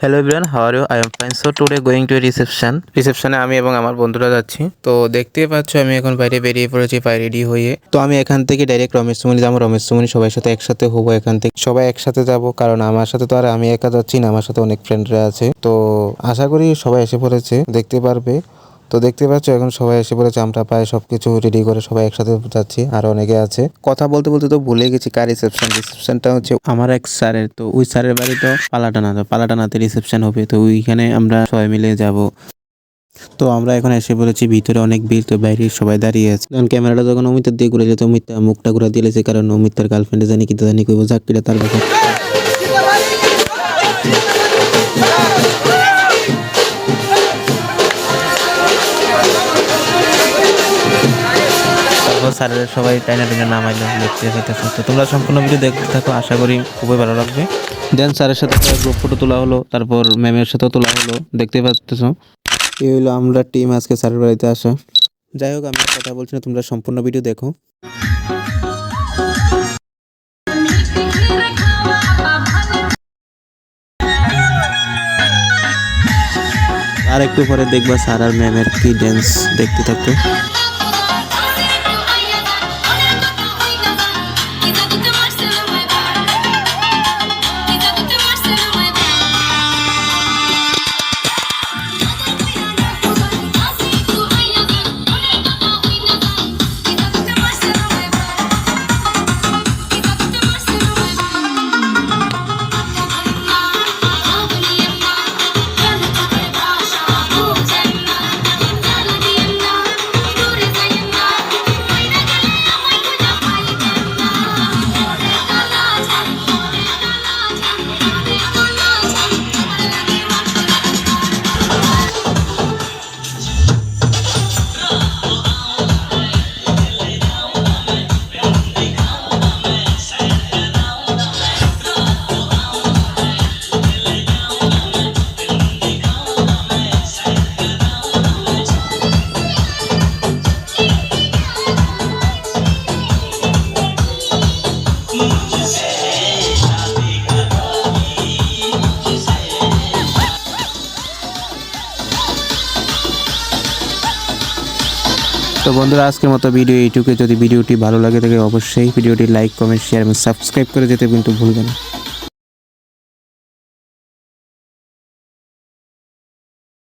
Hello everyone, how are you? I am fine. So today going to রিসেপশনে আমি এবং আমার বন্ধুরা যাচ্ছি। তো দেখতেই পাচ্ছ আমি এখন বাইরে বেরিয়ে পড়েছি রেডি হয়ে। তো আমি এখান থেকে ডাইরেক্ট রমেশচুমনি যাবো। রমেশচুমনি সবার সাথে একসাথে হবো, এখান থেকে সবাই একসাথে যাব, কারণ আমার সাথে তো আর আমি একা যাচ্ছি না, আমার সাথে অনেক ফ্রেন্ডরা আছে। তো আশা করি সবাই এসে পড়েছে, দেখতে পারবে। তো দেখতে পাচ্ছ এখন সবাই এসে পড়েছে, আমরা প্রায় সবকিছু রেডি করে সবাই একসাথে যাচ্ছি। আর অনেকে আছে। কথা বলতে বলতে তো ভুলে গেছি কার রিসেপশনটা হচ্ছে আমার এক স্যারের। তো ওই স্যারের বাড়ি তো পালাটানাতে রিসেপশন হবে। তো ওইখানে আমরা সবাই মিলে যাব। তো আমরা এখন এসে পড়েছি, ভিতরে অনেক ভিড়, তো বাইরে সবাই দাঁড়িয়ে আছে। কারণ ক্যামেরাটা যখন অমিতার দিয়ে ঘুরে যেত, অমিতা মুখটা ঘুরা দিয়েছে, কারণ অমিতার গার্লফ্রেন্ডে জানি কি জানি কইব চাকরিটা তার কাছে। স্যারের সবাই টাইনা নামাইলো, দেখতে পাইতেছো। তো তোমরা সম্পূর্ণ ভিডিও দেখতে থাকো, আশা করি খুবই ভালো লাগবে। দেন স্যারের সাথে গ্রুপ ফটো তোলা হলো, তারপর ম্যামের সাথেও তোলা হলো, দেখতে পাচ্তেছো। এই হলো আমরা টিম আজকে স্যারের বাড়িতে আসা। যাই হোক, আমি কথা বলছি না, তোমরা সম্পূর্ণ ভিডিও দেখো। আর একটু পরে দেখবা স্যার আর ম্যামের কি ড্যান্স, দেখতে থাকো। তো বন্ধুরা, আজকের মতো ভিডিও এইটুকু। যদি ভিডিওটি ভালো লাগে থাকে অবশ্যই ভিডিওটি লাইক, কমেন্ট, শেয়ার এবং সাবস্ক্রাইব করে যেতে কিন্তু ভুলবেন না।